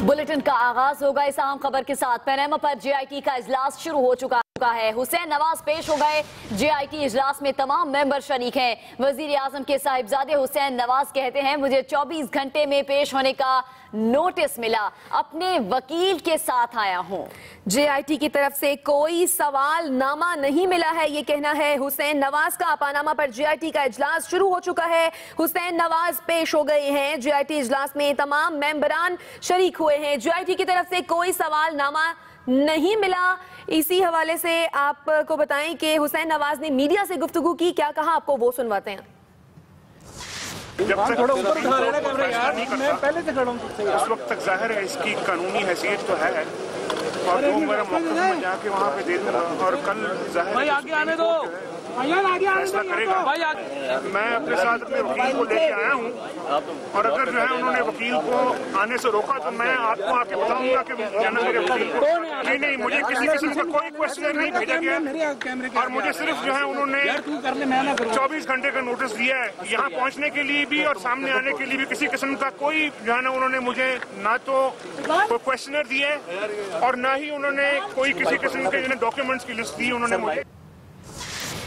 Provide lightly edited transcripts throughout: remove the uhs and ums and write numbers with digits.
Bulletin का आगाज होगा इस अहम खबर के साथ। पनामा पर जेआईटी का इजलास शुरू हो चुका है। हुसैन नवाज पेश हो गए। जेआईटी इजलास में तमाम मेंबर शरीक हैं। वजीर आजम के साहिबजादे हुसैन नवाज कहते हैं, मुझे 24 घंटे में पेश होने का नोटिस मिला, अपने वकील के साथ आया हूं। जेआईटी की तरफ से कोई सवाल नामा नहीं मिला है, ये कहना है हुसैन नवाज का। पनामा पर जेआईटी का इजलास शुरू हो चुका है। हुसैन नवाज पेश हो गए हैं। जेआईटी इजलास में तमाम मेंबरान शरीक हुए हैं। जेआईटी की तरफ से कोई सवाल नामा नहीं मिला। इसी हवाले से आपको बताएं कि हुसैन नवाज ने मीडिया से गुफ्तगू की, क्या कहा आपको वो सुनवाते हैं। जब तक थोड़ा ऊपर उठा लेना कैमरा यार, मैं पहले से खड़ा हूं, उस वक्त तक जाहिर है इसकी कानूनी हैसियत तो है और वो मेरा मौका मैं जाके वहाँ पे दे दूंगा और कल जाहिर भाई आगे आने दो, फैसला करेगा। मैं अपने साथ अपने वकील को लेके आया हूँ और अगर जो है उन्होंने वकील को आने से रोका तो मैं आपको आके बताऊंगा कि मेरे वकील को नहीं, मुझे किसी किस्म का कोई क्वेश्चन नहीं भेजा गया और मुझे सिर्फ जो है उन्होंने 24 घंटे का नोटिस दिया है यहाँ पहुँचने के लिए भी और सामने आने के लिए भी। किसी किस्म का कोई जो है ना उन्होंने मुझे ना तो कोई क्वेश्चनर दिए और ना ही उन्होंने कोई किसी किस्म के डॉक्यूमेंट्स की लिस्ट दी उन्होंने मुझे।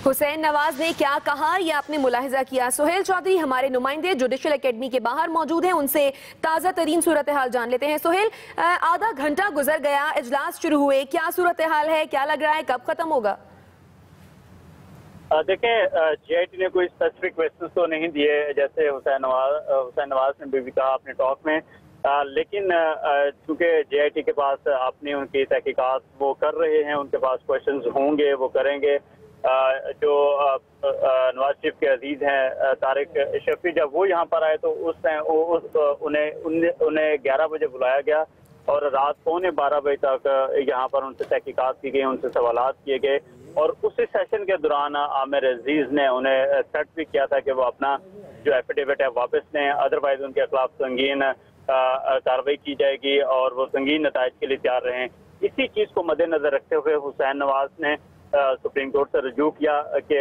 हुसैन नवाज ने क्या कहा ये आपने मुलाहिजा किया। सुहेल चौधरी हमारे नुमाइंदे जुडिशल एकेडमी के बाहर मौजूद हैं, उनसे ताज़ा तरीन सूरत हाल जान लेते हैं। सुहेल, आधा घंटा गुजर गया, इजलास शुरू हुए, क्या सूरत हाल है, क्या लग रहा है कब खत्म होगा? देखें, जेआईटी ने कोई स्पेसिफिक क्वेश्चन तो नहीं दिए जैसे हुसैन नवाज ने भी कहा अपने टॉक में, लेकिन चूंकि जेआईटी के पास अपनी उनकी तहकीकात वो कर रहे हैं, उनके पास क्वेश्चंस होंगे वो करेंगे। जो नवाज शरीफ के अजीज हैं तारिक शफी, जब वो यहाँ पर आए तो उस टाइम उन्हें 11 बजे बुलाया गया और रात 11:15 बजे तक यहाँ पर उनसे तहकीकात की गई, उनसे सवालात किए गए और उसी सेशन के दौरान आमिर अजीज ने उन्हें थ्रेट भी किया था कि वो अपना जो एफिडेविट है वापस लें, अदरवाइज उनके खिलाफ संगीन कार्रवाई की जाएगी और वो संगीन नताइज के लिए तैयार रहें। इसी चीज को मद्देनजर रखते हुए हुसैन नवाज ने सुप्रीम कोर्ट से रजू किया कि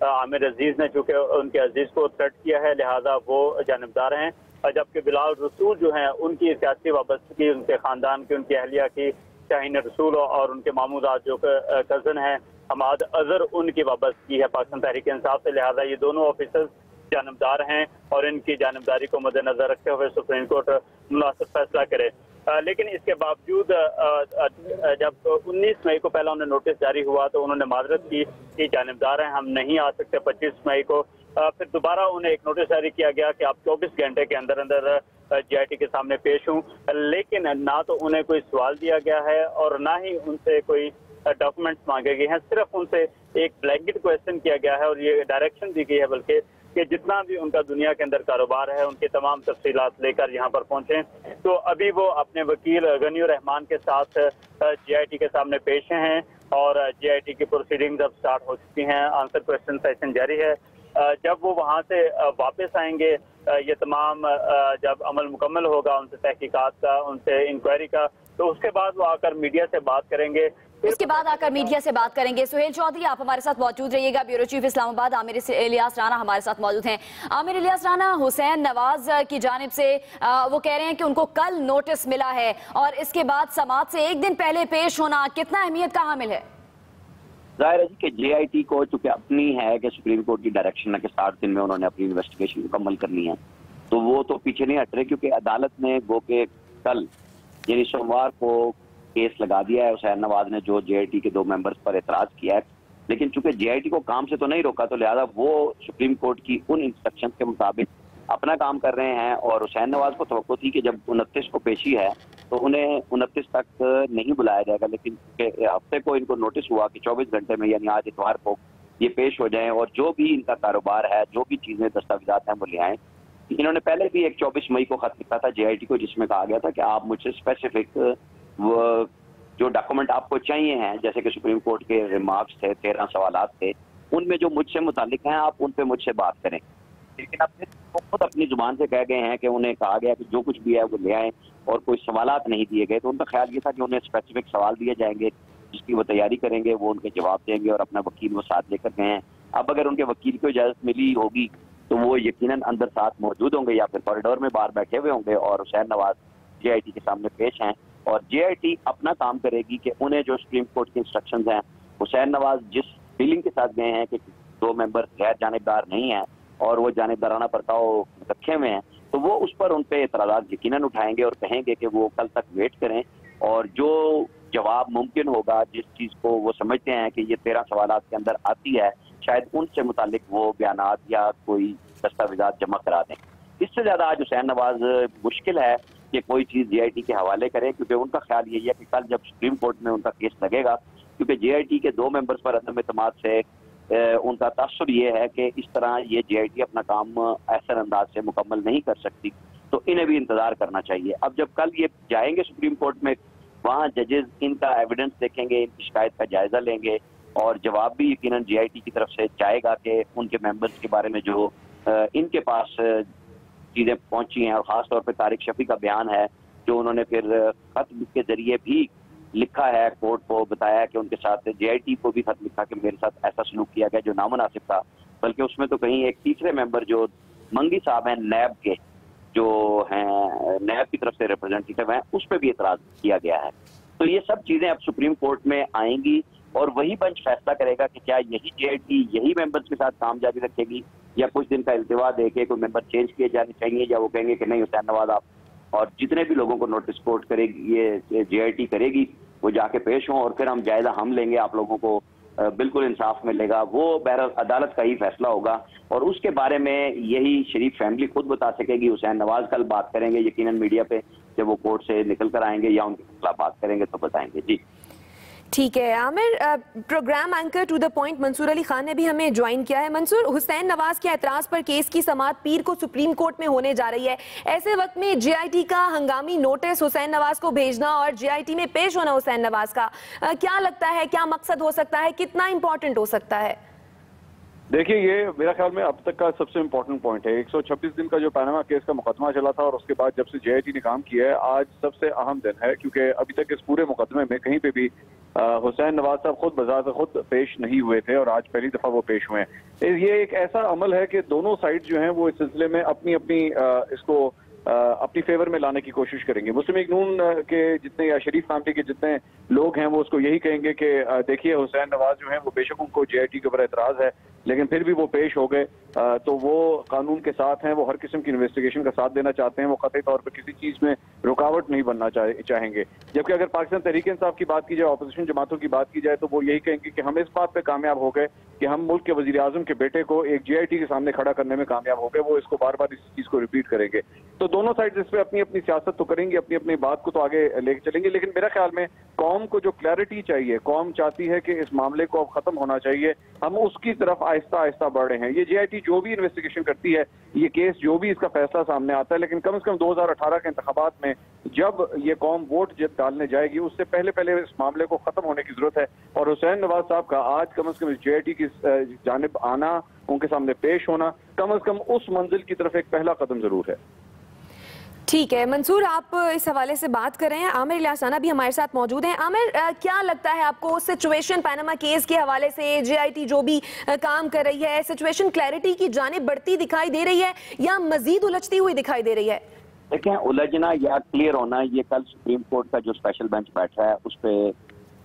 आमिर अजीज ने चूंकि उनके अजीज को थ्रेट किया है लिहाजा वो जानिबदार हैं, जबकि बिलाल रसूल जो हैं उनकी सियासी वाबस्तगी उनके खानदान की, उनकी अहलिया की, शाहीन रसूल और उनके मामूदात जो कजन हैं हमाद अजहर, उनकी वाबस्तगी है पाकिस्तान तहरीक इंसाफ से, लिहाजा ये दोनों ऑफिसर्स जानिबदार हैं और इनकी जानिबदारी को मद्देनजर रखते हुए सुप्रीम कोर्ट मुनासिब फैसला करे। लेकिन इसके बावजूद जब 19 मई को पहला उन्हें नोटिस जारी हुआ तो उन्होंने माजरत की कि जानिबदार हैं, हम नहीं आ सकते 25 मई को। फिर दोबारा उन्हें एक नोटिस जारी किया गया कि आप 24 घंटे के अंदर अंदर जेआईटी के सामने पेश हों, लेकिन ना तो उन्हें कोई सवाल दिया गया है और ना ही उनसे कोई डॉक्यूमेंट्स मांगे गए हैं। सिर्फ उनसे एक ब्लैंकेट क्वेश्चन किया गया है और ये डायरेक्शन दी गई है बल्कि कि जितना भी उनका दुनिया के अंदर कारोबार है उनके तमाम तफसीलात लेकर यहाँ पर पहुंचे। तो अभी वो अपने वकील गनीउर रहमान के साथ जेआईटी के सामने पेश हैं और जेआईटी की प्रोसीडिंग्स अब स्टार्ट हो चुकी हैं, आंसर क्वेश्चन सेशन जारी है। जब वो वहाँ से वापस आएंगे, ये तमाम जब अमल मुकम्मल होगा उनसे तहकीकात का, उनसे इंक्वायरी का, तो उसके बाद वो आकर मीडिया से बात करेंगे। उसके बाद आकर मीडिया से बात करेंगे। सुहेल चौधरी आप हमारे साथ मौजूद रहिएगा। ब्यूरो चीफ इस्लामाबाद आमिर इलियास राना हमारे साथ मौजूद हैं। आमिर इलियास राना, हुसैन नवाज की जानिब से वो कह रहे हैं कि उनको कल नोटिस मिला है और इसके बाद समाअत से एक दिन पहले पेश होना कितना अहमियत का हामिल है? जाहिर है जी कि जेआईटी को चूंकि अपनी है कि सुप्रीम कोर्ट की डायरेक्शन है कि 60 दिन में उन्होंने अपनी इन्वेस्टिगेशन मुकम्मल करनी है, तो वो तो पीछे नहीं हट रहे क्योंकि अदालत ने गो के कल यानी सोमवार को केस लगा दिया है। हुसैन नवाज ने जो जेआईटी के 2 मेंबर्स पर एतराज किया है, लेकिन चूंकि जेआईटी को काम से तो नहीं रोका तो लिहाजा वो सुप्रीम कोर्ट की उन इंस्ट्रक्शन के मुताबिक अपना काम कर रहे हैं और हुसैन नवाज को तवक्को थी कि जब 29 को पेशी है तो उन्हें 29 तक नहीं बुलाया जाएगा, लेकिन हफ्ते को इनको नोटिस हुआ कि 24 घंटे में यानी आज इतवार को ये पेश हो जाएं और जो भी इनका कारोबार है, जो भी चीजें दस्तावेजात हैं वो ले आएं। इन्होंने पहले भी एक 24 मई को खत लिखा था जेआईटी को जिसमें कहा गया था कि आप मुझसे स्पेसिफिक वो जो डॉक्यूमेंट आपको चाहिए हैं, जैसे कि सुप्रीम कोर्ट के रिमार्क्स थे, 13 सवालात थे, उनमें जो मुझसे मुतालिक हैं आप उन पे मुझसे बात करें। लेकिन अपने खुद अपनी जुबान से कह गए हैं कि उन्हें कहा गया कि जो कुछ भी है वो ले आए और कोई सवालात नहीं दिए गए, तो उनका ख्याल ये था कि उन्हें स्पेसिफिक सवाल दिए जाएंगे जिसकी वो तैयारी करेंगे, वो उनके जवाब देंगे और अपना वकील वो साथ लेकर गए हैं। अब अगर उनके वकील को इजाजत मिली होगी तो वो यकीनन अंदर साथ मौजूद होंगे या फिर कॉरिडोर में बाहर बैठे हुए होंगे और हुसैन नवाज JIT के सामने पेश हैं और JIT अपना काम करेगी कि उन्हें जो सुप्रीम कोर्ट के इंस्ट्रक्शंस हैं, हुसैन नवाज जिस फीलिंग के साथ गए हैं कि 2 मेंबर गैर जानिबदार नहीं हैं और वो जानिबदाराना बर्ताव रखे हुए हैं, तो वो उस पर उन पे एतराज़ात यकीनन उठाएंगे और कहेंगे कि वो कल तक वेट करें और जो जवाब मुमकिन होगा, जिस चीज़ को वो समझते हैं कि ये 13 सवालात के अंदर आती है, शायद उनसे मुतालिक वो बयानात या कोई दस्तावेजात जमा करा दें। इससे ज़्यादा आज हुसैन नवाज मुश्किल है कि कोई चीज़ JIT के हवाले करे, क्योंकि उनका ख्याल यही है कि कल जब सुप्रीम कोर्ट में उनका केस लगेगा, क्योंकि JIT के 2 मेंबर्स पर अदम एतमाद से उनका तासुर ये है कि इस तरह ये JIT अपना काम ऐसा अंदाज से मुकम्मल नहीं कर सकती, तो इन्हें भी इंतज़ार करना चाहिए। अब जब कल ये जाएंगे सुप्रीम कोर्ट में, वहाँ जजेस इनका एविडेंस देखेंगे, इनकी शिकायत का जायजा लेंगे और जवाब भी यकीनन JIT की तरफ से जाएगा कि उनके मेंबर्स के बारे में जो इनके पास चीज़ें पहुंची हैं, और ख़ास तौर पे तारिक शफी का बयान है जो उन्होंने फिर खत के जरिए भी लिखा है, कोर्ट को बताया कि उनके साथ JIT को भी खत लिखा कि मेरे साथ ऐसा सलूक किया गया जो नामुनासिब था, बल्कि उसमें तो कहीं एक तीसरे मेंबर जो मंगी साहब हैं नैब के, जो हैं नैब की तरफ से रिप्रेजेंटेटिव हैं, उस पर भी एतराज़ किया गया है। तो ये सब चीज़ें अब सुप्रीम कोर्ट में आएंगी और वही बेंच फैसला करेगा कि क्या यही JIT यही मेंबर्स के साथ काम जारी रखेगी या कुछ दिन का इल्तिवा दे के कोई मेंबर चेंज किए जाने चाहिए, या वो कहेंगे कि नहीं हुसैन नवाज आप और जितने भी लोगों को नोटिस कोर्ट करेगी ये JIT करेगी वो जाके पेश हों और फिर हम जायजा हम लेंगे, आप लोगों को बिल्कुल इंसाफ मिलेगा। वो बहरहाल अदालत का ही फैसला होगा और उसके बारे में यही शरीफ फैमिली खुद बता सकेगी। हुसैन नवाज कल बात करेंगे यकीनन मीडिया पे, जब वो कोर्ट से निकल कर आएंगे या उनके खिलाफ बात करेंगे तो बताएंगे। जी ठीक है Aamir, programme anchor to the point Mansoor Ali Khan ने भी हमें ज्वाइन किया है। मंसूर, हुसैन नवाज के एतराज पर केस की समाअत पीर को सुप्रीम कोर्ट में होने जा रही है। ऐसे वक्त में JIT का हंगामी नोटिस हुसैन नवाज को भेजना और JIT में पेश होना हुसैन नवाज का, क्या लगता है, क्या मकसद हो सकता है, कितना इंपॉर्टेंट हो सकता है? देखिए, ये मेरा ख्याल में अब तक का सबसे इम्पोर्टेंट पॉइंट है। 126 दिन का जो पनामा केस का मुकदमा चला था और उसके बाद जब से JIT ने काम किया है, आज सबसे अहम दिन है, क्योंकि अभी तक इस पूरे मुकदमे में कहीं पे भी हुसैन नवाज साहब खुद बजात खुद पेश नहीं हुए थे और आज पहली दफा वो पेश हुए हैं। ये एक ऐसा अमल है कि दोनों साइड जो हैं वो इस सिलसिले में अपनी अपनी इसको अपनी फेवर में लाने की कोशिश करेंगे। मुस्लिम लीग नून के जितने या शरीफ फैमिली के जितने लोग हैं वो उसको यही कहेंगे कि देखिए हुसैन नवाज जो हैं वो बेशक उनको JIT के ऊपर एतराज है, लेकिन फिर भी वो पेश हो गए, तो वो कानून के साथ हैं, वो हर किस्म की इन्वेस्टिगेशन का साथ देना चाहते हैं, वो कतई तौर पर किसी चीज में रुकावट नहीं बनना चाहेंगे। जबकि अगर पाकिस्तान तहरीक इंसाफ की बात की जाए, अपोजिशन जमातों की बात की जाए, तो वो यही कहेंगे कि हम इस बात पे कामयाब हो गए कि हम मुल्क के वजीर आजम के बेटे को एक JIT के सामने खड़ा करने में कामयाब हो गए। वो इसको बार बार इस चीज को रिपीट करेंगे। तो दोनों साइड इस पे अपनी अपनी सियासत तो करेंगी, अपनी अपनी बात को तो आगे लेके चलेंगे, लेकिन मेरा ख्याल में कौम को जो क्लैरिटी चाहिए, कौम चाहती है कि इस मामले को अब खत्म होना चाहिए, हम उसकी तरफ आहिस्ता आहिस्ता बढ़ रहे हैं। ये JIT जो भी इन्वेस्टिगेशन करती है, ये केस जो भी इसका फैसला सामने आता है, लेकिन कम से कम 2018 के इंतखाबात में जब ये कौम वोट डालने जाएगी, उससे पहले पहले इस मामले को खत्म होने की जरूरत है। और हुसैन नवाज साहब का आज कम से कम इस JIT की जानिब आना, उनके सामने पेश होना, कम से कम उस मंजिल की तरफ एक पहला कदम जरूर है। ठीक है मंसूर, आप इस हवाले से बात कर रहे हैं। आमिर इलियासाना भी हमारे साथ मौजूद हैं। आमिर, क्या लगता है आपको सिचुएशन पनामा केस के हवाले से JIT जो भी काम कर रही है, सिचुएशन क्लैरिटी की जानिब बढ़ती दिखाई दे रही है या मजीद उलझती हुई दिखाई दे रही है? देखें, उलझना या क्लियर होना ये कल सुप्रीम कोर्ट का जो स्पेशल बेंच बैठा है उस पर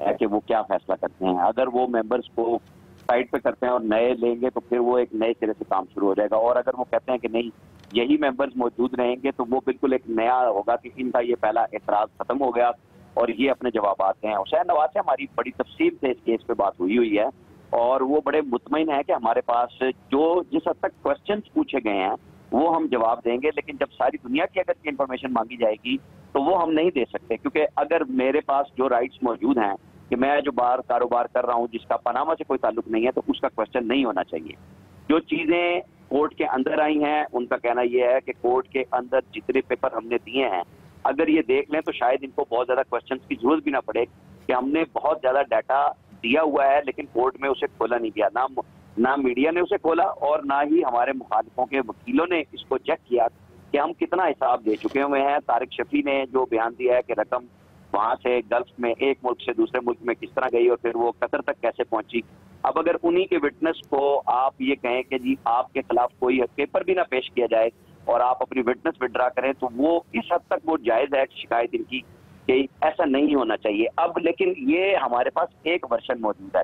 है कि वो क्या फैसला करते हैं। अगर वो मेंबर्स को साइड पे करते हैं और नए लेंगे तो फिर वो एक नए सिरे से काम शुरू हो जाएगा, और अगर वो कहते हैं कि नहीं यही मेंबर्स मौजूद रहेंगे तो वो बिल्कुल एक नया होगा कि इनका ये पहला एतराज खत्म हो गया और ये अपने जवाब आते हैं। हुसैन नवाज से हमारी बड़ी तफसील से इस केस पे बात हुई है और वो बड़े मुतमईन है कि हमारे पास जो जिस हद तक क्वेश्चन पूछे गए हैं वो हम जवाब देंगे, लेकिन जब सारी दुनिया की अगर की इंफॉर्मेशन मांगी जाएगी तो वो हम नहीं दे सकते, क्योंकि अगर मेरे पास जो राइट्स मौजूद हैं कि मैं जो कारोबार कर रहा हूँ जिसका पनामा से कोई ताल्लुक नहीं है, तो उसका क्वेश्चन नहीं होना चाहिए। जो चीजें कोर्ट के अंदर आई हैं उनका कहना यह है कि कोर्ट के अंदर जितने पेपर हमने दिए हैं अगर ये देख लें तो शायद इनको बहुत ज्यादा क्वेश्चंस की जरूरत भी ना पड़े कि हमने बहुत ज्यादा डाटा दिया हुआ है लेकिन कोर्ट में उसे खोला नहीं गया, ना मीडिया ने उसे खोला और ना ही हमारे मुखालिफों के वकीलों ने इसको चेक किया कि हम कितना हिसाब दे चुके हुए हैं। तारिक शफी ने जो बयान दिया है कि रकम वहां से गल्फ में एक मुल्क से दूसरे मुल्क में किस तरह गई और फिर वो कतर तक कैसे पहुंची, अब अगर उन्हीं के विटनेस को आप ये कहें कि जी आपके खिलाफ कोई पेपर भी ना पेश किया जाए और आप अपनी विटनेस विड्रा करें, तो वो इस हद तक वो जायज़ है शिकायत इनकी कि ऐसा नहीं होना चाहिए। अब लेकिन ये हमारे पास एक वर्षन मौजूद है,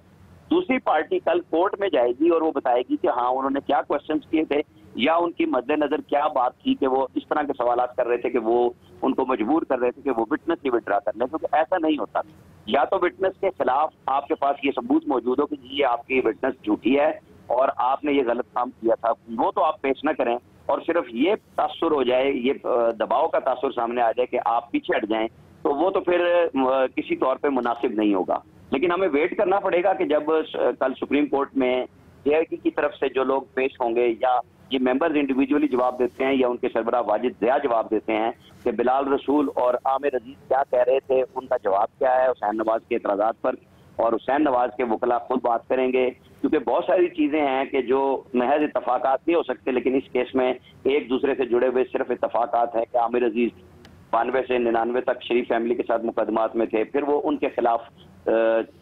दूसरी पार्टी कल कोर्ट में जाएगी और वो बताएगी कि हाँ उन्होंने क्या क्वेश्चंस किए थे या उनकी मद्देनजर क्या बात थी कि वो इस तरह के सवालात कर रहे थे कि वो उनको मजबूर कर रहे थे कि वो विटनेस ही विड्रा कर लें, क्योंकि ऐसा नहीं होता। या तो विटनेस के खिलाफ आपके पास ये सबूत मौजूद हो कि ये आपकी विटनेस झूठी है और आपने ये गलत काम किया था, वो तो आप पेश न करें और सिर्फ ये तासुर हो जाए, ये दबाव का तासुर सामने आ जाए कि आप पीछे हट जाएं, तो वो तो फिर किसी तौर पे मुनासिब नहीं होगा। लेकिन हमें वेट करना पड़ेगा कि जब कल सुप्रीम कोर्ट में जेआईटी की तरफ से जो लोग पेश होंगे या ये मेंबर्स इंडिविजुअली जवाब देते हैं या उनके सरबराह वाजिद ज़िया जवाब देते हैं कि बिलाल रसूल और आमिर अजीज क्या कह रहे थे, उनका जवाब क्या है हुसैन नवाज के एतराज़ात पर, और हुसैन नवाज के वकला खुद बात करेंगे, क्योंकि बहुत सारी चीज़ें हैं कि जो महज इत्तफाकात नहीं हो सकते, लेकिन इस केस में एक दूसरे से जुड़े हुए सिर्फ इत्तफाकात है कि आमिर अजीज 92 से 99 तक शरीफ फैमिली के साथ मुकदमात में थे, फिर वो उनके खिलाफ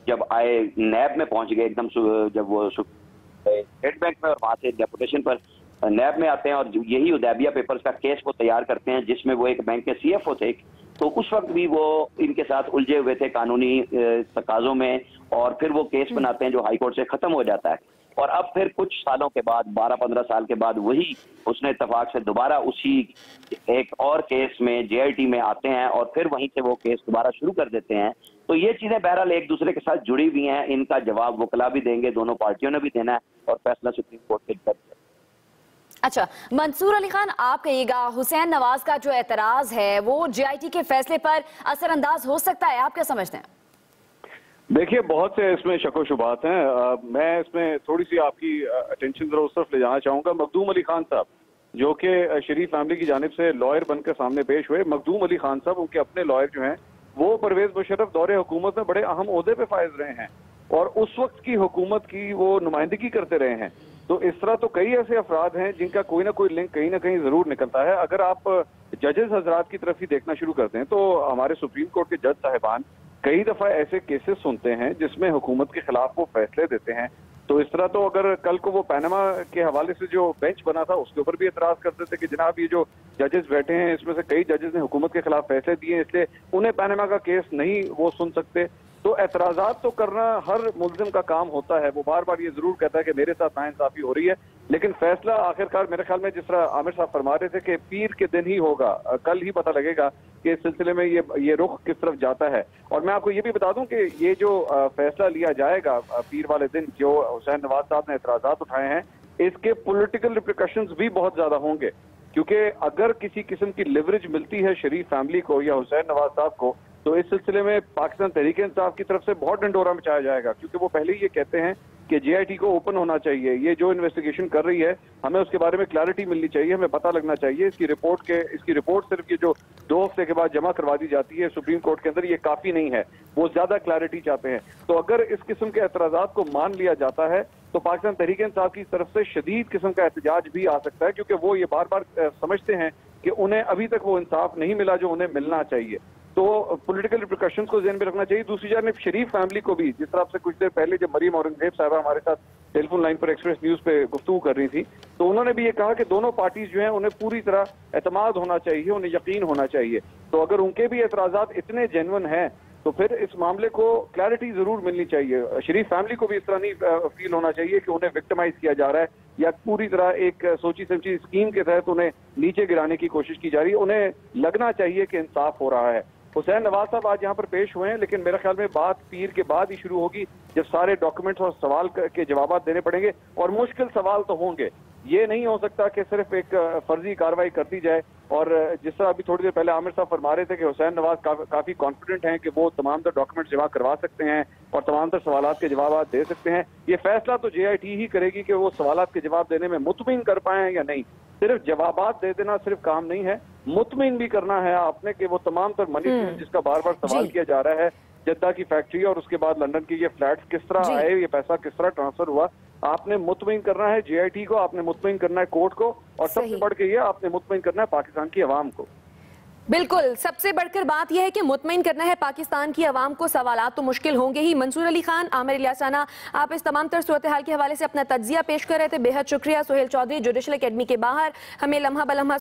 जब आए नैब में पहुंच गए, एकदम जब वो स्टेट बैंक में और वहाँ से डेपुटेशन पर नैब में आते हैं और यही हुदैबिया पेपर्स का केस वो तैयार करते हैं जिसमें वो एक बैंक के CFO थे, तो उस वक्त भी वो इनके साथ उलझे हुए थे कानूनी तकाजों में, और फिर वो केस बनाते हैं जो हाई कोर्ट से खत्म हो जाता है। और अब फिर कुछ सालों के बाद 12-15 साल के बाद वही उसने इत्तफाक से दोबारा उसी एक और केस में जेआईटी में आते हैं और फिर वहीं से वो केस दोबारा शुरू कर देते हैं। तो ये चीजें बहरहाल एक दूसरे के साथ जुड़ी हुई हैं, इनका जवाब वकला भी देंगे, दोनों पार्टियों ने भी देना है और फैसला सुप्रीम कोर्ट के जज। अच्छा, मंसूर अली खान, आप कहिएगा हुसैन नवाज का जो एतराज है वो जेआईटी के फैसले पर असरअंदाज हो सकता है, आप क्या समझते हैं? देखिए, बहुत से इसमें शको शुबात हैं। मैं इसमें थोड़ी सी आपकी अटेंशन जरा उस तरफ ले जाना चाहूंगा। मखदूम अली खान साहब जो कि शरीफ फैमिली की जानिब से लॉयर बनकर सामने पेश हुए, मखदूम अली खान साहब उनके अपने लॉयर जो हैं वो परवेज मुशर्रफ दौरे हुकूमत में बड़े अहम ओहदे पे फायज रहे हैं और उस वक्त की हुकूमत की वो नुमाइंदगी करते रहे हैं। तो इस तरह तो कई ऐसे अफराद हैं जिनका कोई ना कोई लिंक कहीं ना कहीं जरूर निकलता है। अगर आप जजेस हजरात की तरफ ही देखना शुरू करते हैं तो हमारे सुप्रीम कोर्ट के जज साहिबान कई दफा ऐसे केसेस सुनते हैं जिसमें हुकूमत के खिलाफ वो फैसले देते हैं। तो इस तरह तो अगर कल को वो पैनामा के हवाले से जो बेंच बना था उसके ऊपर भी एतराज करते थे कि जनाब ये जो जजेस बैठे हैं इसमें से कई जजेस ने हुकूमत के खिलाफ फैसले दिए, इसलिए उन्हें पैनामा का केस नहीं वो सुन सकते। तो एतराजात तो करना हर मुल्जिम का काम होता है। वो बार बार ये जरूर कहता है कि मेरे साथ नाइंसाफी हो रही है, लेकिन फैसला आखिरकार मेरे ख्याल में जिस तरह आमिर साहब फरमा रहे थे कि पीर के दिन ही होगा, कल ही पता लगेगा कि इस सिलसिले में ये रुख किस तरफ जाता है। और मैं आपको ये भी बता दूं कि ये जो फैसला लिया जाएगा पीर वाले दिन, जो हुसैन नवाज साहब ने एतराजात उठाए हैं, इसके पॉलिटिकल रिप्रिकॉशंस भी बहुत ज्यादा होंगे, क्योंकि अगर किसी किस्म की लिवरेज मिलती है शरीफ फैमिली को या हुसैन नवाज साहब को, तो इस सिलसिले में पाकिस्तान तहरीक इंसाफ की तरफ से बहुत डंडोरा मचाया जाएगा, क्योंकि वो पहले ही ये कहते हैं कि जेआईटी को ओपन होना चाहिए, ये जो इन्वेस्टिगेशन कर रही है हमें उसके बारे में क्लैरिटी मिलनी चाहिए, हमें पता लगना चाहिए। इसकी रिपोर्ट सिर्फ ये जो 2 हफ्ते के बाद जमा करवा दी जाती है सुप्रीम कोर्ट के अंदर, ये काफी नहीं है, वो ज्यादा क्लैरिटी चाहते हैं। तो अगर इस किस्म के एतराजात को मान लिया जाता है तो पाकिस्तान तहरीक इंसाफ की तरफ से शदीद किस्म का एहतजाज भी आ सकता है, क्योंकि वो ये बार बार समझते हैं कि उन्हें अभी तक वो इंसाफ नहीं मिला जो उन्हें मिलना चाहिए। तो पॉलिटिकल रिप्रिकॉशंस को ध्यान में रखना चाहिए। दूसरी जानिब शरीफ फैमिली को भी, जिस तरह से कुछ देर पहले जब मरीम औरंगजेब साहबा हमारे साथ टेलीफोन लाइन पर एक्सप्रेस न्यूज पे गुफ्तगू कर रही थी, तो उन्होंने भी ये कहा कि दोनों पार्टीज जो हैं उन्हें पूरी तरह एतमाद होना चाहिए, उन्हें यकीन होना चाहिए। तो अगर उनके भी एतराजात इतने जेन्युइन हैं तो फिर इस मामले को क्लैरिटी जरूर मिलनी चाहिए। शरीफ फैमिली को भी इस तरह नहीं फील होना चाहिए कि उन्हें विक्टिमाइज किया जा रहा है या पूरी तरह एक सोची समझी स्कीम के तहत उन्हें नीचे गिराने की कोशिश की जा रही है। उन्हें लगना चाहिए कि इंसाफ हो रहा है। हुसैन नवाज साहब आज यहाँ पर पेश हुए हैं, लेकिन मेरे ख्याल में बात पीर के बाद ही शुरू होगी, जब सारे डॉक्यूमेंट्स और सवाल के जवाब देने पड़ेंगे, और मुश्किल सवाल तो होंगे। ये नहीं हो सकता कि सिर्फ एक फर्जी कार्रवाई कर दी जाए। और जिस तरह अभी थोड़ी देर पहले आमिर साहब फरमा रहे थे कि हुसैन नवाज काफी कॉन्फिडेंट हैं कि वो तमाम तर डॉक्यूमेंट्स जमा करवा सकते हैं और तमाम तर सवालात के जवाब दे सकते हैं। ये फैसला तो जेआईटी ही करेगी कि वो सवालात के जवाब देने में मुतमिन कर पाए या नहीं। सिर्फ जवाबात दे देना सिर्फ काम नहीं है, मुतमिन भी करना है आपने कि वो तमाम तर मनी जिसका बार बार सवाल किया जा रहा है, जद्दा की फैक्ट्री और उसके बाद लंदन के ये फ्लैट्स किस तरह आए, ये पैसा किस तरह ट्रांसफर हुआ, आपने मुतमिन करना है जेआईटी को, आपने मुतमिन करना है कोर्ट को, और सबसे बढ़ के ये आपने मुतमिन करना है पाकिस्तान की अवाम को। बिल्कुल, सबसे बढ़कर बात यह है कि मुतमईन करना है पाकिस्तान की आवाम को। सवालात तो मुश्किल होंगे ही। मंसूर अली खान, आमिर इलियास राना, आप इस तमाम तर सूरत हाल के हवाले से अपना तज्जिया पेश कर रहे थे, बेहद शुक्रिया। सोहेल चौधरी जुडिशल एकेडमी के बाहर हमें लम्हा बलम्हा